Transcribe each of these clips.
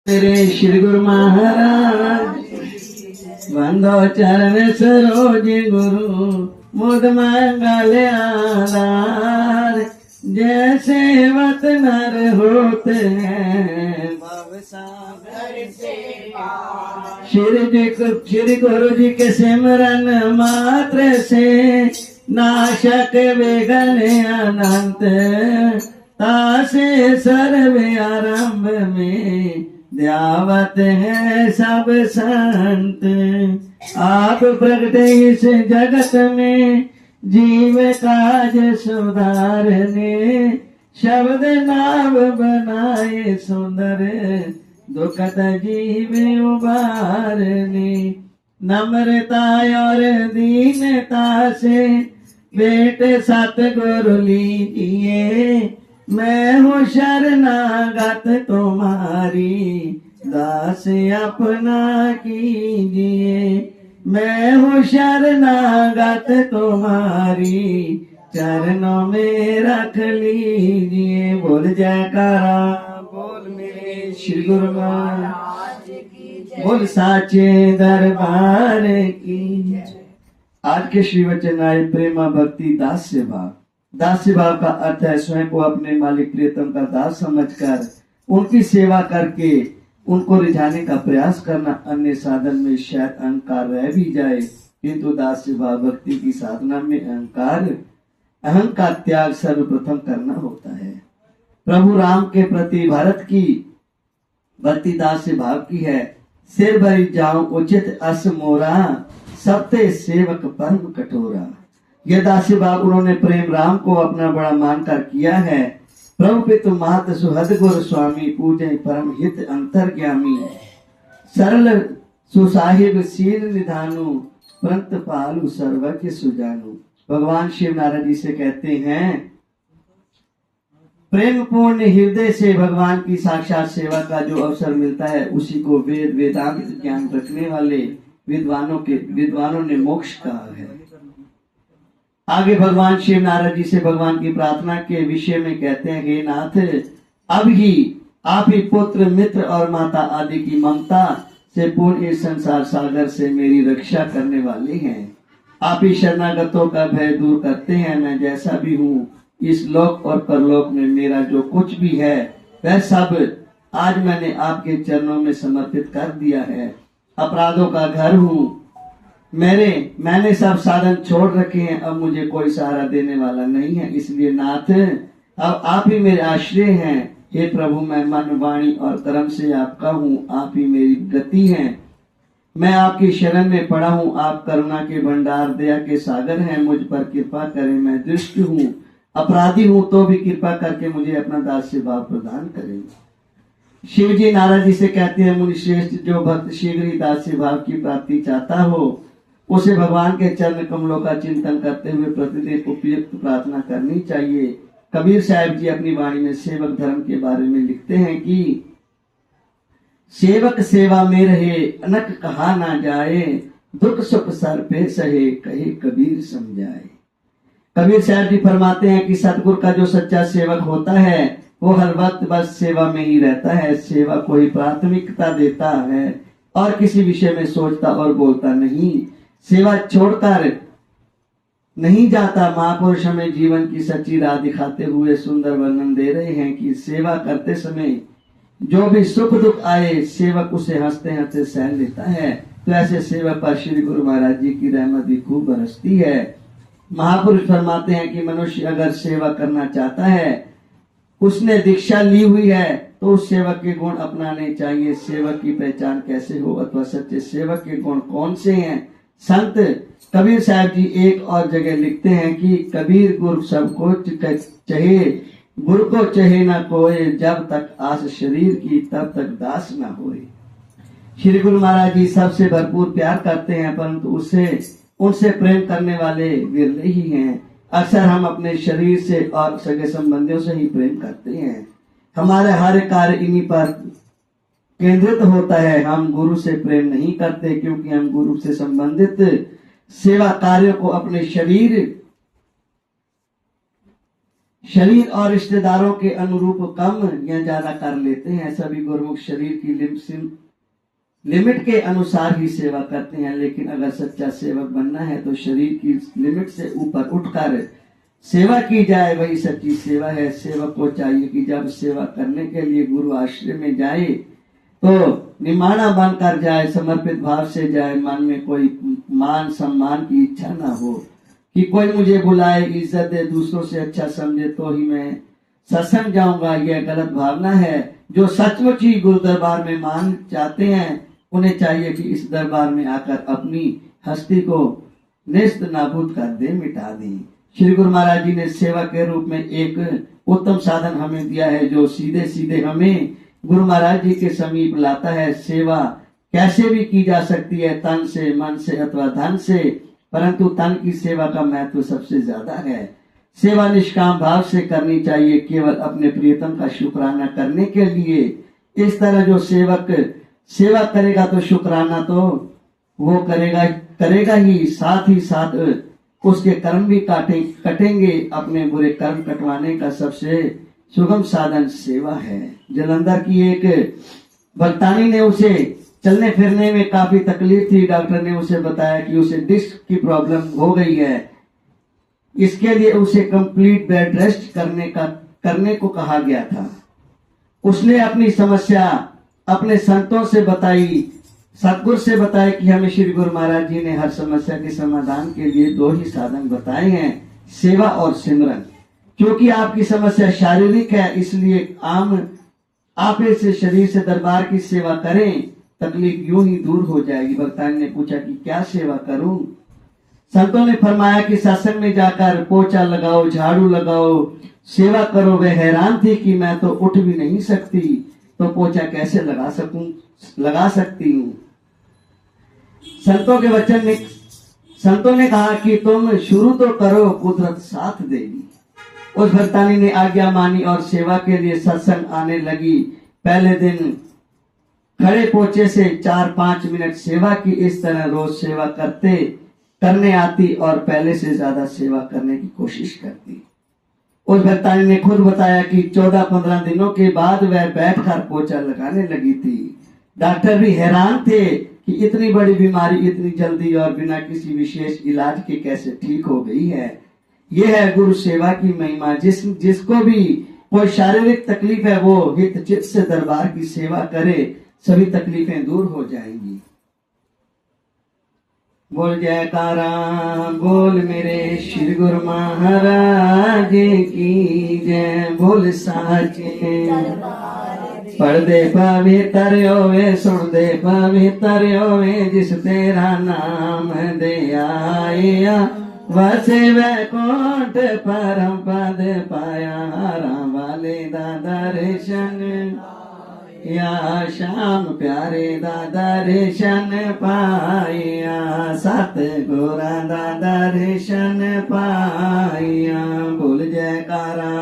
तेरे श्री गुरु महाराज बंदो चरण सरोज गुरु मुद मंगल आधार। जैसे वत नर होते हैं भव सागर से पार। श्री गुरु जी के सिमरन मात्र से नाशक विघ्न अनंत तासे सर्व आरंभ में ध्यावत है सब संत। आप प्रगटे इस जगत में जीव काज सुधारने शब्द नाव बनाए सुंदर दुखत जीव उबारने। नम्रता और दीनता से बेट सतगुरु लीजिए। मैं हूँ शरणागत तुम्हारी दास अपना कीजिए। मैं हूँ शरणागत तुम्हारी चरणों में रख लीजिए। बोल जयकारा बोल मेरे श्री गुरु महाराज की, बोल साचे दरबार की। आज के श्री वचन आए प्रेमा भक्ति दास्य भाव। दास्य भाव का अर्थ है स्वयं को अपने मालिक प्रियतम का दास समझकर उनकी सेवा करके उनको रिझाने का प्रयास करना। अन्य साधन में शायद अहंकार रह भी जाए, किंतु दास्य भाव भक्ति की साधना में अहं का त्याग सर्वप्रथम करना होता है। प्रभु राम के प्रति भरत की भक्ति दास्य भाव की है। सिर भरी जाऊं उचित अस मोरा सबते सेवक परम कठोरा। यह दास्य भाव उन्होंने प्रेम राम को अपना बड़ा मानकर किया है। प्रभु पितु महत सुहद गुरु स्वामी पूजे परम हित अंतर्ज्ञामी। सरल सुसाहिब शील निधानु प्रंत पालु सर्वज्ञ सुजानु। भगवान शिव नारद जी से कहते हैं प्रेम पूर्ण हृदय से भगवान की साक्षात सेवा का जो अवसर मिलता है उसी को वेद वेदांत ज्ञान रखने वाले विद्वानों ने मोक्ष कहा है। आगे भगवान शिव नारद जी से भगवान की प्रार्थना के विषय में कहते हैं हे नाथ, अब ही आप ही पुत्र मित्र और माता आदि की ममता से पूर्ण इस संसार सागर से मेरी रक्षा करने वाले हैं। आप ही शरणागतों का भय दूर करते हैं। मैं जैसा भी हूँ इस लोक और परलोक में मेरा जो कुछ भी है वह सब आज मैंने आपके चरणों में समर्पित कर दिया है। अपराधों का घर हूँ, मैंने सब साधन छोड़ रखे हैं। अब मुझे कोई सहारा देने वाला नहीं है, इसलिए नाथ अब आप ही मेरे आश्रय हैं। हे प्रभु, मैं मन वाणी और कर्म से आपका हूँ, आप ही मेरी गति हैं। मैं आपकी शरण में पड़ा हूँ। आप करुणा के भंडार दया के सागर हैं। मुझ पर कृपा करें, मैं दुष्ट हूँ अपराधी हूँ, तो भी कृपा करके मुझे अपना दास्य भाव प्रदान करें। शिव जी नारद जी से कहते हैं मुनि श्रेष्ठ, जो भक्त शीघ्र ही दास्य भाव की प्राप्ति चाहता हो उसे भगवान के चरण कमलों का चिंतन करते हुए प्रतिदिन उपयुक्त प्रार्थना करनी चाहिए। कबीर साहब जी अपनी वाणी में सेवक धर्म के बारे में लिखते हैं कि सेवक सेवा में रहे अनक कहा ना जाए, दुख सुख सर पे सहे कहे कबीर समझाए। कबीर साहब जी फरमाते हैं कि सतगुरु का जो सच्चा सेवक होता है वो हर वक्त बस सेवा में ही रहता है। सेवा को ही प्राथमिकता देता है और किसी विषय में सोचता और बोलता नहीं। सेवा छोड़कर नहीं जाता। महापुरुष हमें जीवन की सच्ची राह दिखाते हुए सुंदर वर्णन दे रहे हैं कि सेवा करते समय जो भी सुख दुख आए सेवक उसे हंसते हंसते सह लेता है। तो ऐसे सेवक पर श्री गुरु महाराज जी की रहमत भी खूब बरसती है। महापुरुष फरमाते हैं कि मनुष्य अगर सेवा करना चाहता है, उसने दीक्षा ली हुई है, तो उस सेवक के गुण अपनाने चाहिए। सेवक की पहचान कैसे हो अथवा सच्चे सेवक के गुण कौन से हैं? संत कबीर साहब जी एक और जगह लिखते हैं कि कबीर गुरु सबको चहे, गुरु को चहे ना कोई, जब तक आस शरीर की तब तक दास ना होए। श्री गुरु महाराज जी सबसे भरपूर प्यार करते हैं, परंतु उनसे प्रेम करने वाले विरले ही हैं। अक्सर हम अपने शरीर से और सगे संबंधियों से ही प्रेम करते हैं। हमारे हर कार्य इन्हीं पर केंद्रित होता है। हम गुरु से प्रेम नहीं करते क्योंकि हम गुरु से संबंधित सेवा कार्यों को अपने शरीर और रिश्तेदारों के अनुरूप कम या ज्यादा कर लेते हैं। सभी गुरुमुख शरीर की लिमिट के अनुसार ही सेवा करते हैं, लेकिन अगर सच्चा सेवक बनना है तो शरीर की लिमिट से ऊपर उठकर सेवा की जाए, वही सच्ची सेवा है। सेवक को चाहिए कि जब सेवा करने के लिए गुरु आश्रय में जाए तो निमाना बनकर जाए, समर्पित भाव से जाए। मन में कोई मान सम्मान की इच्छा ना हो कि कोई मुझे बुलाए, इज्जत दे, दूसरों से अच्छा समझे तो ही मैं सत्संग जाऊंगा। यह गलत भावना है। जो सचमुच ही गुरु दरबार में मान चाहते हैं उन्हें चाहिए कि इस दरबार में आकर अपनी हस्ती को नेस्त नाबूद कर दे, मिटा दें। श्री गुरु महाराज जी ने सेवा के रूप में एक उत्तम साधन हमें दिया है, जो सीधे सीधे हमें गुरु महाराज जी के समीप लाता है। सेवा कैसे भी की जा सकती है, तन से, मन से अथवा धन से, परंतु तन की सेवा का महत्व सबसे ज्यादा है। सेवा निष्काम भाव से करनी चाहिए, केवल अपने प्रियतम का शुक्राना करने के लिए। इस तरह जो सेवक सेवा करेगा तो शुक्राना तो वो करेगा ही, साथ ही साथ उसके कर्म भी कटेंगे। अपने बुरे कर्म कटवाने का सबसे सुगम साधन सेवा है। जलंधर की एक भक्तानी ने उसे चलने फिरने में काफी तकलीफ थी। डॉक्टर ने उसे बताया कि उसे डिस्क की प्रॉब्लम हो गई है। इसके लिए उसे कंप्लीट बेड रेस्ट करने को कहा गया था। उसने अपनी समस्या अपने संतों से बताई, सतगुरु से बताया कि हमें श्री गुरु महाराज जी ने हर समस्या के समाधान के लिए दो ही साधन बताए हैं, सेवा और सिमरन। क्योंकि आपकी समस्या शारीरिक है, इसलिए आप इस शरीर से दरबार की सेवा करें, तकलीफ यूं ही दूर हो जाएगी। भक्तान ने पूछा कि क्या सेवा करूं? संतों ने फरमाया कि सत्संग में जाकर पोछा लगाओ, झाड़ू लगाओ, सेवा करो। वे हैरान थी कि मैं तो उठ भी नहीं सकती, तो पोछा कैसे लगा सकती हूँ। संतों ने कहा कि तुम शुरू तो करो, कुदरत साथ देगी। उस भक्तानी ने आज्ञा मानी और सेवा के लिए सत्संग आने लगी। पहले दिन खड़े पोछे से 4-5 मिनट सेवा की। इस तरह रोज सेवा करने आती और पहले से ज्यादा सेवा करने की कोशिश करती। उस भक्तानी ने खुद बताया कि 14-15 दिनों के बाद वह बैठकर पोछा लगाने लगी थी। डॉक्टर भी हैरान थे कि इतनी बड़ी बीमारी इतनी जल्दी और बिना किसी विशेष इलाज के कैसे ठीक हो गई है। यह है गुरु सेवा की महिमा। जिसको भी कोई शारीरिक तकलीफ है वो हित चित्त से दरबार की सेवा करे, सभी तकलीफें दूर हो जाएंगी। बोल जयकारा बोल मेरे श्री गुरु महाराज की जय। बोल साचे पढ़दे पवित्र होवे, सुनदे पवित्र होवे, जिस तेरा नाम दे आया, वसे वैकुंठ परम पद पाया। राम वाले दादा दर्शन या श्याम प्यारे दादा दर्शन पाया, सतगुरा दादा दर्शन पाया। बोल जयकारा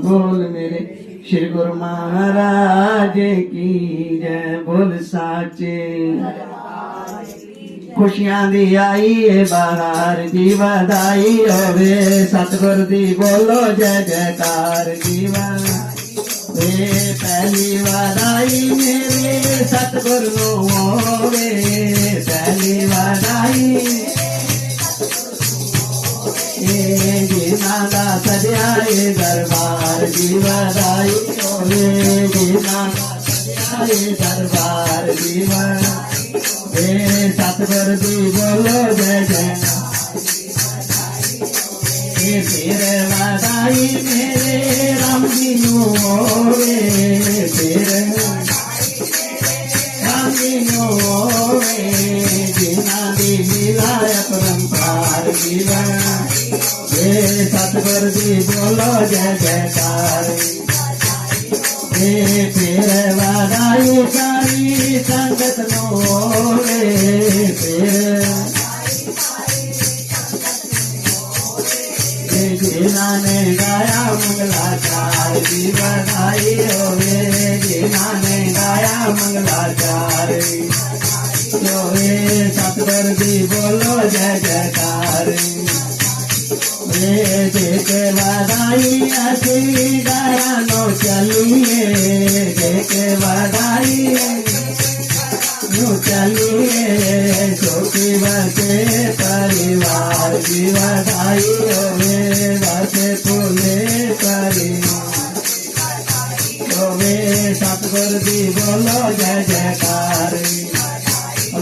बोल मेरे श्री गुरु महाराज की जय। बोल साचे खुशियां दी आई बाहर जी बधाई होवे, सतगुर दी बोलो जय जयकार जीवन। पहली बधाई मेरे सतगुर नो होवे, पहली बधाई जिना दा सजाए दरबार जी बधाई होवे, जिना दा सजाए दरबार जीवन। सतगुर दी बोलो जय जय। तेरे बधाई मेरे राम जी नो होवे, तेरे राम जी नो होवे, जिना दी मिलाय परंपार जीवन। सतगुर दी बोलो जय जयकार। तेरे बधाई सारी संगत नो होवे, जिन्होंने गाया मंगलाचार जी बधाई होवे, जिन्होंने गाया मंगलाचार होवे। सतगुर दी बोलो जय जयकार। देखे बधाई असी गानो चलिए देखे बधाई चलिए छोटी बचे परिवार की बधाई होवे बसे फूले परिवार सतगुरु दी बोलो जय जयकार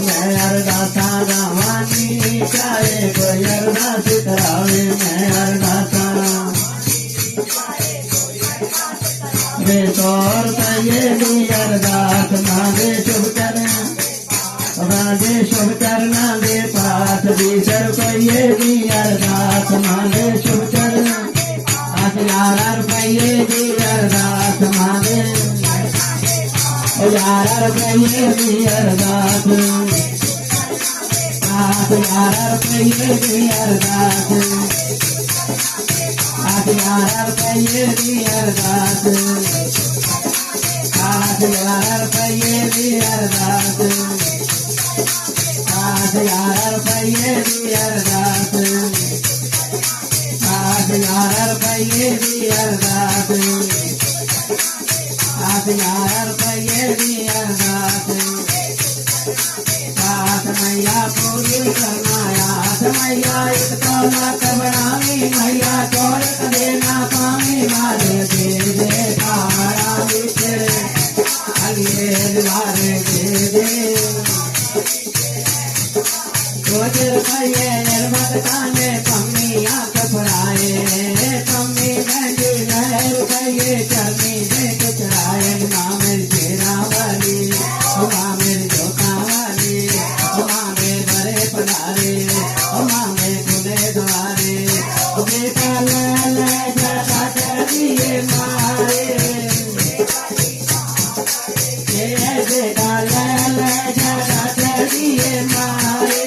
मैं अरदासा रावानी चाहे कोई अरदास करावे मैं अरदासा बेतौर ये भी अरदास मांगे शुभ चरण मांगे शुभ चरणा दे पाठ बीसर को ये भी अरदास मांगे शुभ चरण 1000 रुपये भी अरदास मांगे 1000 रुपये भी अरदास 1000 रुपये भी अरदास 1000 रुपये भी अरदास 1000 रुपये भी अरदास 1000 रुपये भी अरदास 1000 रुपये भी अरदास 1000 रुपये भी अरदास आठ मैया पूरी करनाया 8 मैया एक तोला कबरामी मैया चोर देना पामी मारे दे तारा बिछे अलिए द्वारे दे रोजर भये निर्मलता ने पम्मी आंख फराए पम्मी बंदी लहर भये चलनी देख चराए माँ मेरी शेरा वाली माँ मेरी जोता वाली माँ मेरे बड़े पधारे माँ मेरे खुले द्वारे बेटा लाल जरा चलिए मारे बेटा लाल जरा चलिए मारे